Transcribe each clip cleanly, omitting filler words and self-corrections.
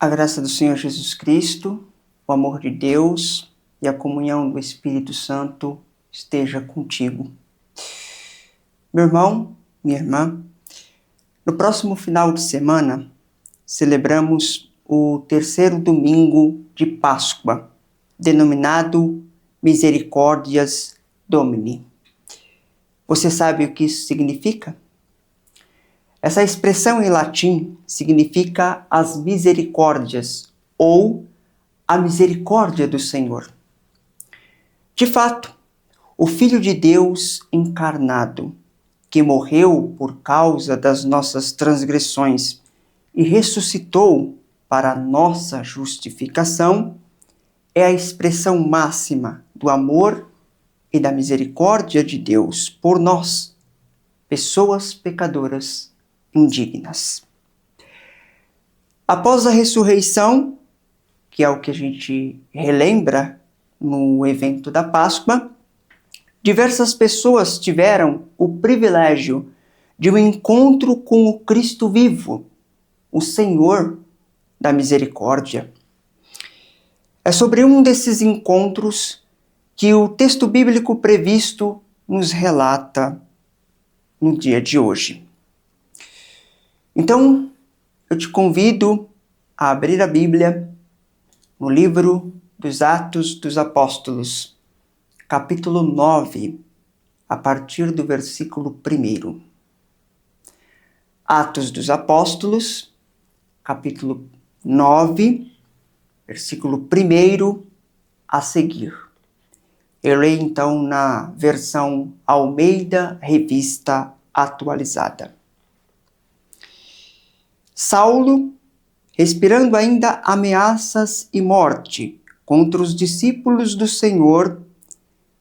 A graça do Senhor Jesus Cristo, o amor de Deus e a comunhão do Espírito Santo esteja contigo. Meu irmão, minha irmã, no próximo final de semana celebramos o terceiro domingo de Páscoa, denominado Misericórdias Domini. Você sabe o que isso significa? Essa expressão em latim significa as misericórdias ou a misericórdia do Senhor. De fato, o Filho de Deus encarnado, que morreu por causa das nossas transgressões e ressuscitou para a nossa justificação, é a expressão máxima do amor e da misericórdia de Deus por nós, pessoas pecadoras indignas. Após a ressurreição, que é o que a gente relembra no evento da Páscoa, diversas pessoas tiveram o privilégio de um encontro com o Cristo vivo, o Senhor da misericórdia. É sobre um desses encontros que o texto bíblico previsto nos relata no dia de hoje. Então, eu te convido a abrir a Bíblia no livro dos Atos dos Apóstolos, capítulo 9, a partir do versículo 1. Atos dos Apóstolos, capítulo 9, versículo 1 a seguir. Eu leio então na versão Almeida Revista Atualizada. Saulo, respirando ainda ameaças e morte contra os discípulos do Senhor,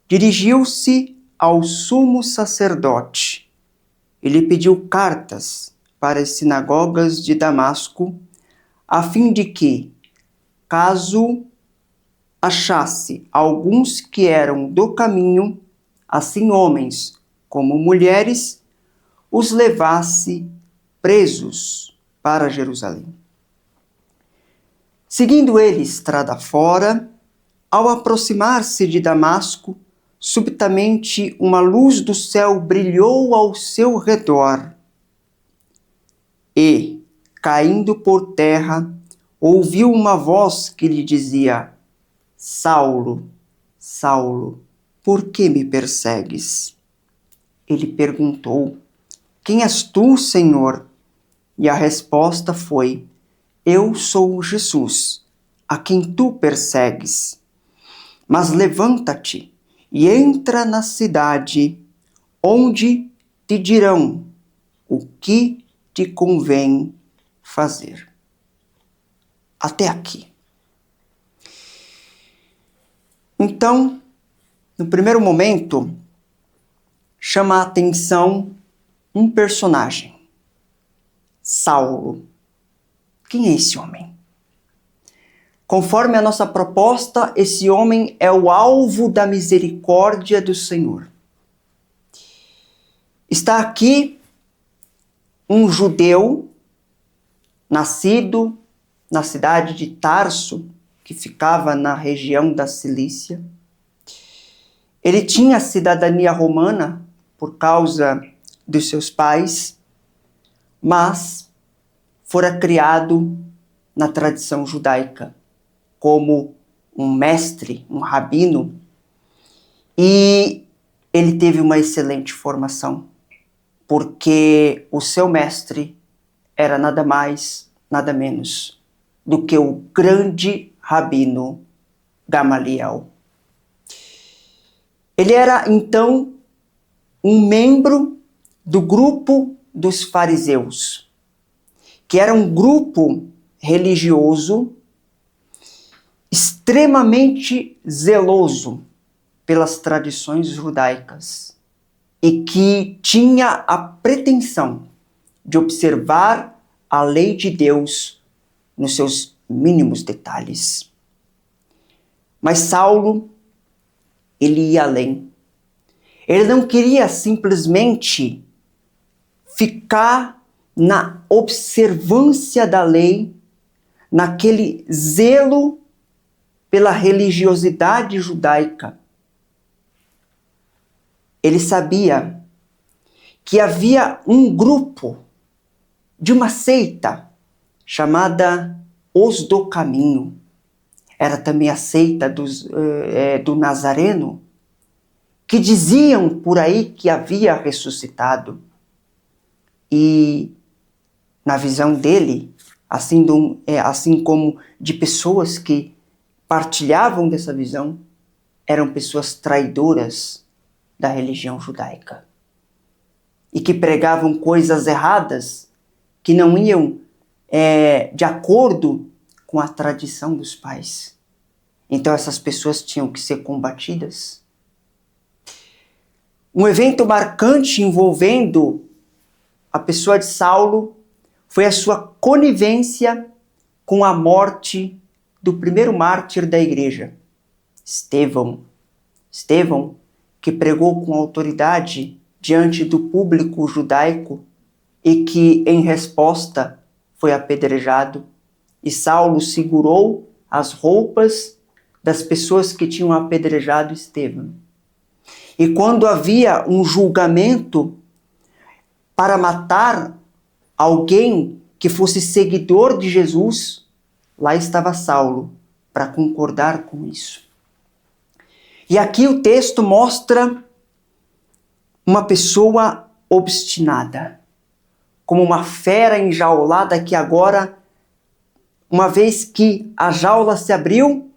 dirigiu-se ao sumo sacerdote e lhe pediu cartas para as sinagogas de Damasco, a fim de que, caso achasse alguns que eram do caminho, assim homens como mulheres, os levasse presos para Jerusalém. Seguindo ele estrada fora, ao aproximar-se de Damasco, subitamente uma luz do céu brilhou ao seu redor e, caindo por terra, ouviu uma voz que lhe dizia: Saulo, Saulo, por que me persegues? Ele perguntou: Quem és tu, Senhor? E a resposta foi: Eu sou Jesus, a quem tu persegues. Mas levanta-te e entra na cidade, onde te dirão o que te convém fazer. Até aqui. Então, no primeiro momento, chama a atenção um personagem. Saulo. Quem é esse homem? Conforme a nossa proposta, esse homem é o alvo da misericórdia do Senhor. Está aqui um judeu, nascido na cidade de Tarso, que ficava na região da Cilícia. Ele tinha cidadania romana por causa dos seus pais, mas fora criado na tradição judaica como um mestre, um rabino, e ele teve uma excelente formação, porque o seu mestre era nada mais, nada menos do que o grande rabino Gamaliel. Ele era, então, um membro do grupo dos fariseus, que era um grupo religioso extremamente zeloso pelas tradições judaicas e que tinha a pretensão de observar a lei de Deus nos seus mínimos detalhes. Mas Saulo, ele ia além. Ele não queria simplesmente ficar na observância da lei, naquele zelo pela religiosidade judaica. Ele sabia que havia um grupo de uma seita chamada Os do Caminho. Era também a seita do Nazareno, que diziam por aí que havia ressuscitado. E na visão dele, assim como de pessoas que partilhavam dessa visão, eram pessoas traidoras da religião judaica e que pregavam coisas erradas que não iam de acordo com a tradição dos pais. Então essas pessoas tinham que ser combatidas. Um evento marcante envolvendo a pessoa de Saulo foi a sua conivência com a morte do primeiro mártir da igreja, Estevão. Estevão, que pregou com autoridade diante do público judaico e que, em resposta, foi apedrejado. E Saulo segurou as roupas das pessoas que tinham apedrejado Estevão. E quando havia um julgamento para matar alguém que fosse seguidor de Jesus, lá estava Saulo para concordar com isso. E aqui o texto mostra uma pessoa obstinada, como uma fera enjaulada que agora, uma vez que a jaula se abriu,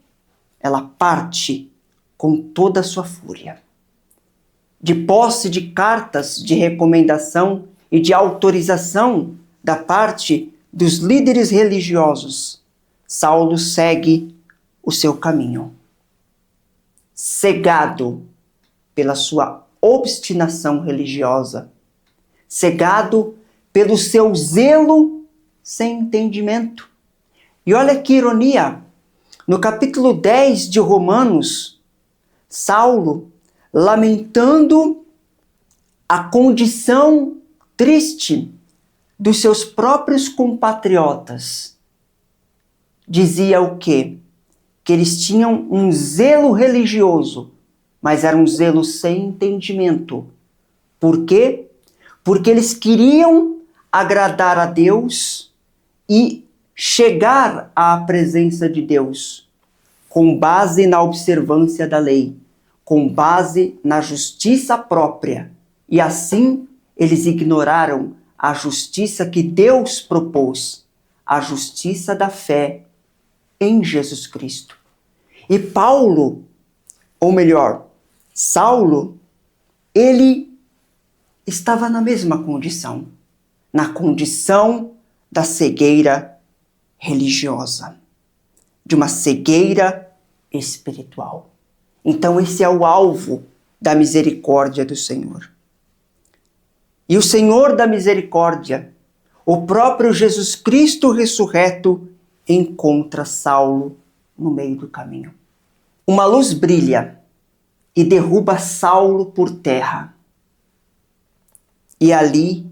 ela parte com toda a sua fúria. De posse de cartas de recomendação e de autorização da parte dos líderes religiosos, Saulo segue o seu caminho. Cegado pela sua obstinação religiosa, cegado pelo seu zelo sem entendimento. E olha que ironia, no capítulo 10 de Romanos, Saulo, lamentando a condição triste dos seus próprios compatriotas, dizia o quê? Que eles tinham um zelo religioso, mas era um zelo sem entendimento. Por quê? Porque eles queriam agradar a Deus e chegar à presença de Deus com base na observância da lei, com base na justiça própria. E assim eles ignoraram a justiça que Deus propôs, a justiça da fé em Jesus Cristo. E Paulo, ou melhor, Saulo, ele estava na mesma condição, na condição da cegueira religiosa, de uma cegueira espiritual. Então esse é o alvo da misericórdia do Senhor. E o Senhor da misericórdia, o próprio Jesus Cristo ressurreto, encontra Saulo no meio do caminho. Uma luz brilha e derruba Saulo por terra. E ali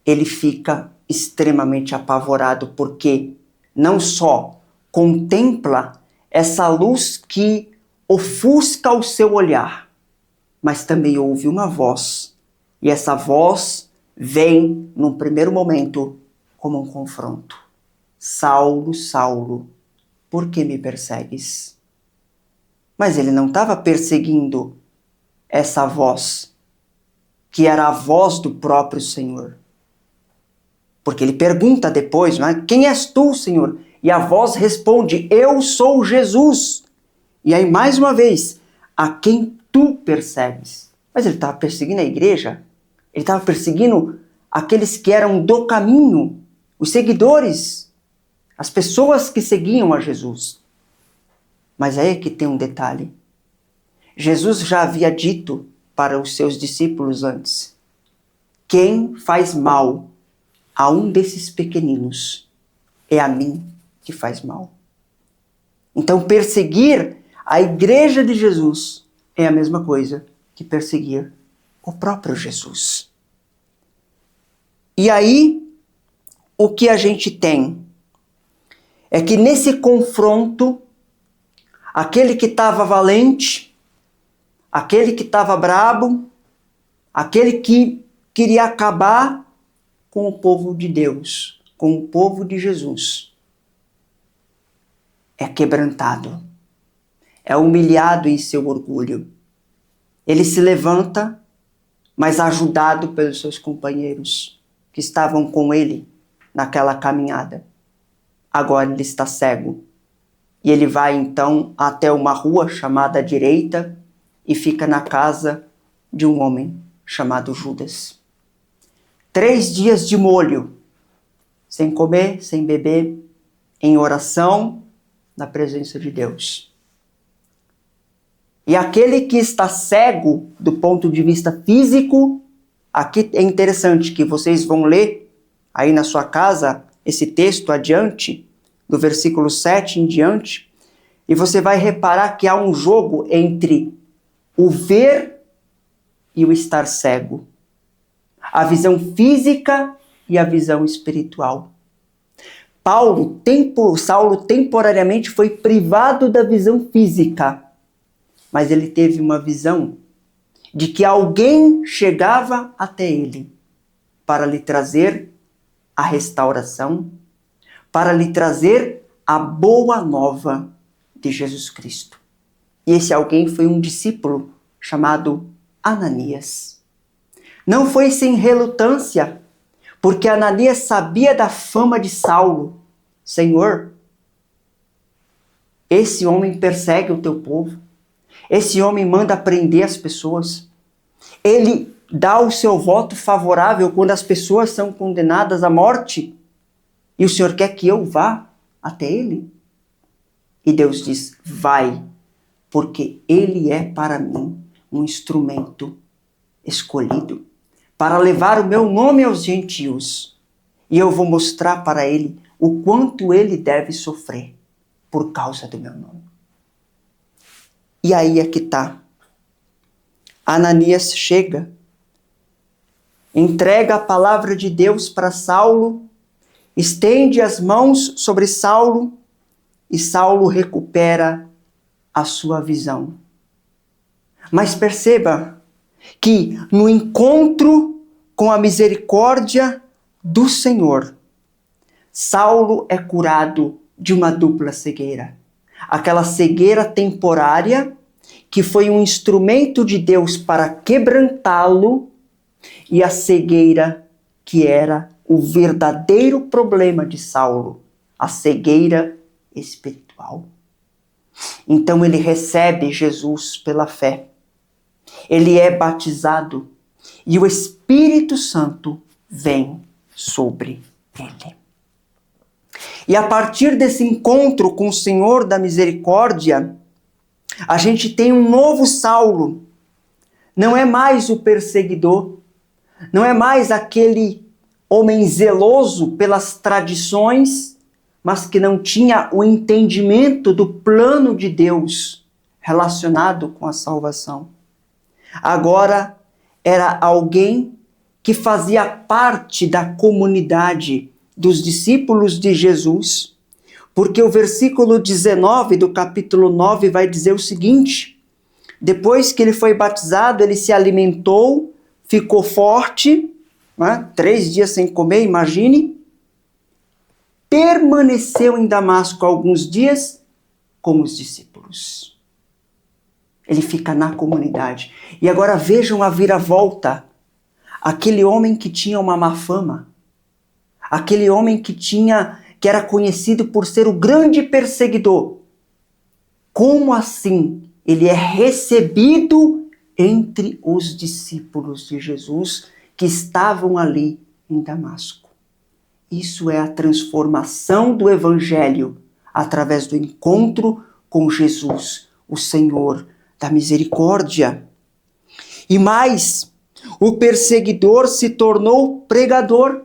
ele fica extremamente apavorado, porque não só contempla essa luz que ofusca o seu olhar, mas também ouve uma voz. E essa voz vem, num primeiro momento, como um confronto. Saulo, Saulo, por que me persegues? Mas ele não estava perseguindo essa voz, que era a voz do próprio Senhor. Porque ele pergunta depois, não é? Quem és tu, Senhor? E a voz responde, eu sou Jesus. E aí, mais uma vez, a quem tu persegues? Mas ele estava perseguindo a igreja, ele estava perseguindo aqueles que eram do caminho, os seguidores, as pessoas que seguiam a Jesus. Mas aí é que tem um detalhe. Jesus já havia dito para os seus discípulos antes, quem faz mal a um desses pequeninos é a mim que faz mal. Então perseguir a igreja de Jesus é a mesma coisa que perseguir o próprio Jesus. E aí, o que a gente tem? é que nesse confronto, aquele que estava valente, aquele que estava brabo, aquele que queria acabar com o povo de Deus, com o povo de Jesus, é quebrantado, é humilhado em seu orgulho. Ele se levanta, mas ajudado pelos seus companheiros que estavam com ele naquela caminhada. Agora ele está cego. E ele vai então até uma rua chamada Direita e fica na casa de um homem chamado Judas. 3 dias de molho, sem comer, sem beber, em oração, na presença de Deus. E aquele que está cego do ponto de vista físico, aqui é interessante que vocês vão ler aí na sua casa esse texto adiante, do versículo 7 em diante, e você vai reparar que há um jogo entre o ver e o estar cego. A visão física e a visão espiritual. Saulo temporariamente foi privado da visão física, mas ele teve uma visão de que alguém chegava até ele para lhe trazer a restauração, para lhe trazer a boa nova de Jesus Cristo. E esse alguém foi um discípulo chamado Ananias. Não foi sem relutância, porque Ananias sabia da fama de Saulo. Senhor, esse homem persegue o teu povo. Esse homem manda prender as pessoas. Ele dá o seu voto favorável quando as pessoas são condenadas à morte. E o Senhor quer que eu vá até ele? E Deus diz, vai, porque ele é para mim um instrumento escolhido para levar o meu nome aos gentios. E eu vou mostrar para ele o quanto ele deve sofrer por causa do meu nome. E aí é que está. Ananias chega, entrega a palavra de Deus para Saulo, estende as mãos sobre Saulo e Saulo recupera a sua visão. Mas perceba que no encontro com a misericórdia do Senhor, Saulo é curado de uma dupla cegueira. Aquela cegueira temporária que foi um instrumento de Deus para quebrantá-lo e a cegueira que era o verdadeiro problema de Saulo, a cegueira espiritual. Então ele recebe Jesus pela fé. Ele é batizado e o Espírito Santo vem sobre ele. E a partir desse encontro com o Senhor da misericórdia, a gente tem um novo Saulo. Não é mais o perseguidor, não é mais aquele homem zeloso pelas tradições, mas que não tinha o entendimento do plano de Deus relacionado com a salvação. Agora era alguém que fazia parte da comunidade dos discípulos de Jesus, porque o versículo 19 do capítulo 9 vai dizer o seguinte: depois que ele foi batizado, ele se alimentou, ficou forte, 3 dias sem comer, imagine, permaneceu em Damasco alguns dias com os discípulos. Ele fica na comunidade. E agora vejam a viravolta. Aquele homem que tinha uma má fama, aquele homem que era conhecido por ser o grande perseguidor. Como assim ele é recebido entre os discípulos de Jesus que estavam ali em Damasco? Isso é a transformação do Evangelho através do encontro com Jesus, o Senhor da misericórdia. E mais, o perseguidor se tornou pregador.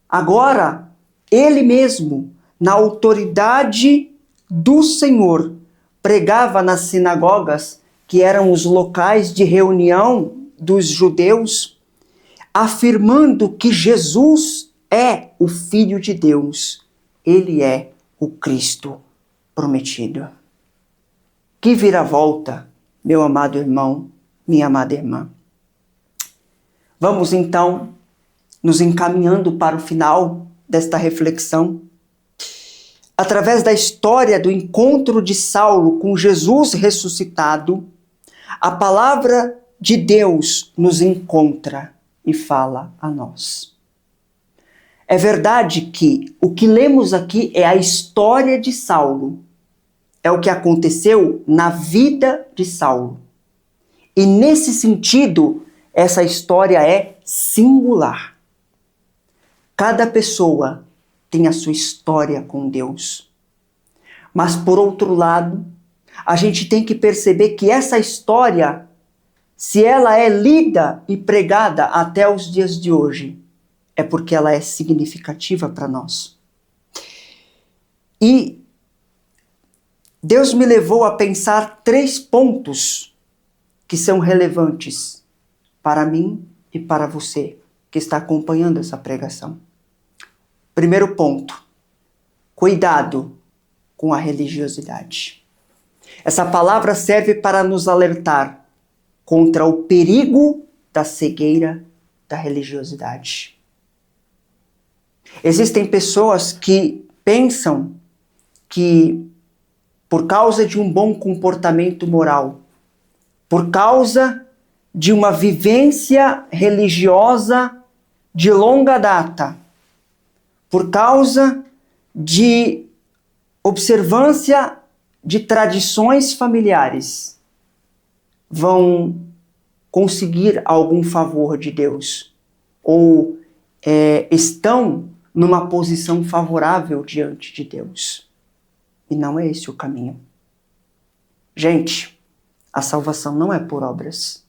Agora, ele mesmo, na autoridade do Senhor, pregava nas sinagogas, que eram os locais de reunião dos judeus, afirmando que Jesus é o Filho de Deus Ele é o Cristo prometido. Que viravolta, meu amado irmão, minha amada irmã. Vamos então nos encaminhando para o final desta reflexão. Através da história do encontro de Saulo com Jesus ressuscitado, a palavra de Deus nos encontra e fala a nós. É verdade que o que lemos aqui é a história de Saulo. É o que aconteceu na vida de Saulo. E nesse sentido, essa história é singular. Cada pessoa tem a sua história com Deus. Mas, por outro lado, a gente tem que perceber que essa história, se ela é lida e pregada até os dias de hoje, é porque ela é significativa para nós. E Deus me levou a pensar 3 pontos que são relevantes para mim e para você que está acompanhando essa pregação. Primeiro ponto, cuidado com a religiosidade. Essa palavra serve para nos alertar contra o perigo da cegueira da religiosidade. Existem pessoas que pensam que, por causa de um bom comportamento moral, por causa de uma vivência religiosa de longa data, por causa de observância de tradições familiares, vão conseguir algum favor de Deus ou estão numa posição favorável diante de Deus. E não é esse o caminho. Gente, a salvação não é por obras.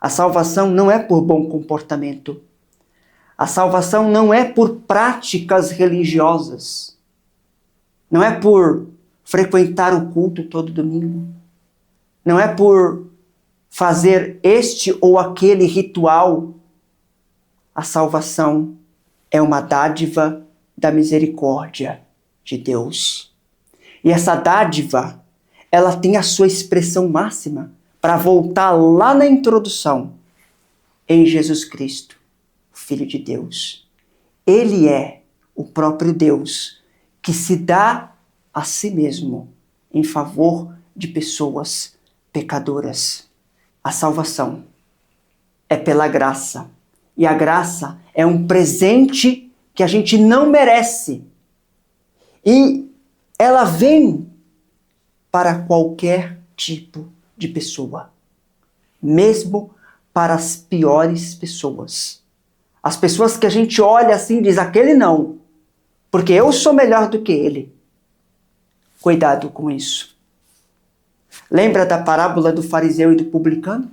A salvação não é por bom comportamento. A salvação não é por práticas religiosas. Não é por frequentar o culto todo domingo. Não é por fazer este ou aquele ritual. A salvação é uma dádiva da misericórdia de Deus. E essa dádiva, ela tem a sua expressão máxima para voltar lá na introdução, em Jesus Cristo, Filho de Deus. Ele é o próprio Deus que se dá a si mesmo em favor de pessoas pecadoras. A salvação é pela graça. E a graça é um presente que a gente não merece. E ela vem para qualquer tipo de pessoa. Mesmo para as piores pessoas. As pessoas que a gente olha assim e diz, aquele não, porque eu sou melhor do que ele. Cuidado com isso. Lembra da parábola do fariseu e do publicano?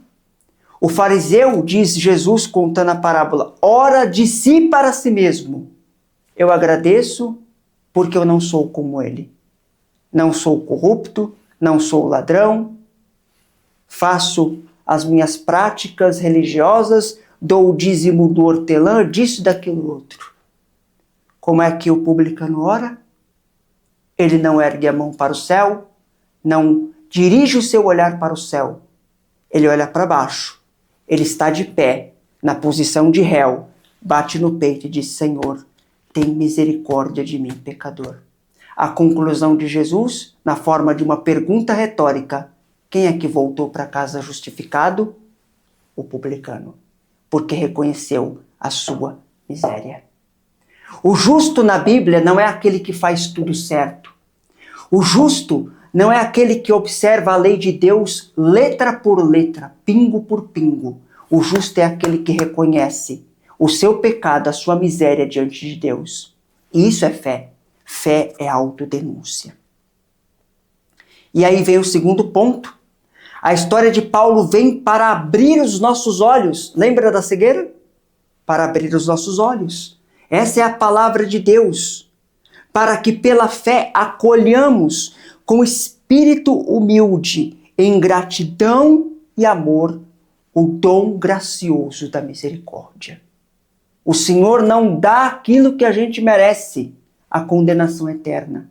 O fariseu, diz Jesus contando a parábola, ora de si para si mesmo. Eu agradeço porque eu não sou como ele. Não sou corrupto, não sou ladrão, faço as minhas práticas religiosas, dou o dízimo do hortelã, disso, daquilo outro. Como é que o publicano ora? Ele não ergue a mão para o céu, não dirige o seu olhar para o céu. Ele olha para baixo. Ele está de pé, na posição de réu, bate no peito e diz, Senhor, tem misericórdia de mim, pecador. A conclusão de Jesus, na forma de uma pergunta retórica, quem é que voltou para casa justificado? O publicano, porque reconheceu a sua miséria. O justo na Bíblia não é aquele que faz tudo certo. O justo não é aquele que observa a lei de Deus letra por letra, pingo por pingo. O justo é aquele que reconhece o seu pecado, a sua miséria diante de Deus. E isso é fé. Fé é autodenúncia. E aí vem o segundo ponto. A história de Paulo vem para abrir os nossos olhos. Lembra da cegueira? Para abrir os nossos olhos. Essa é a palavra de Deus. Para que pela fé acolhamos com espírito humilde, em gratidão e amor, o dom gracioso da misericórdia. O Senhor não dá aquilo que a gente merece. a condenação eterna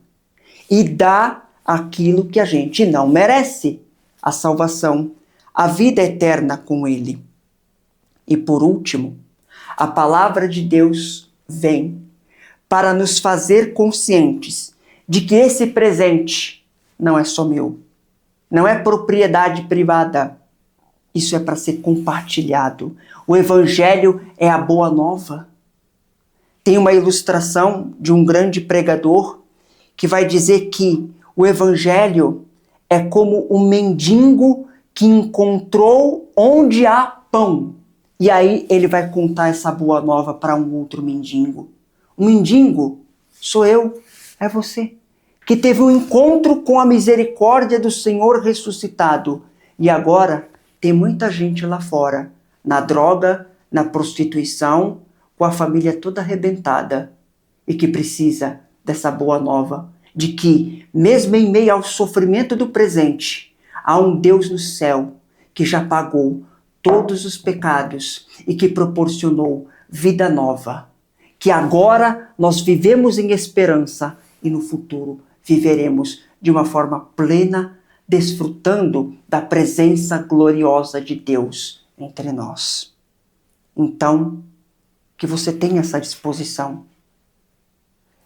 e dá aquilo que a gente não merece, a salvação, a vida eterna com Ele. E por último, a palavra de Deus vem para nos fazer conscientes de que esse presente não é só meu, não é propriedade privada, isso é para ser compartilhado. O Evangelho é a boa nova. Tem uma ilustração de um grande pregador que vai dizer que o Evangelho é como um mendigo que encontrou onde há pão. E aí ele vai contar essa boa nova para um outro mendigo. O mendigo sou eu, é você, que teve um encontro com a misericórdia do Senhor ressuscitado. E agora tem muita gente lá fora, na droga, na prostituição, com a família toda arrebentada e que precisa dessa boa nova, de que, mesmo em meio ao sofrimento do presente, há um Deus no céu que já pagou todos os pecados e que proporcionou vida nova, que agora nós vivemos em esperança e no futuro viveremos de uma forma plena, desfrutando da presença gloriosa de Deus entre nós. Então, que você tenha essa disposição.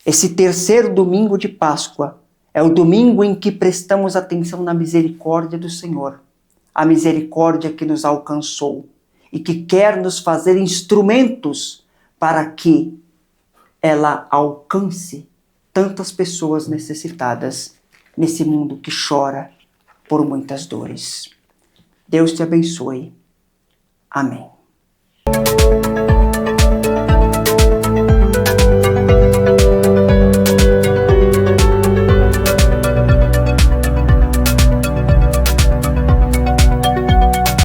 Esse terceiro domingo de Páscoa é o domingo em que prestamos atenção na misericórdia do Senhor, a misericórdia que nos alcançou e que quer nos fazer instrumentos para que ela alcance tantas pessoas necessitadas nesse mundo que chora por muitas dores. Deus te abençoe. Amém.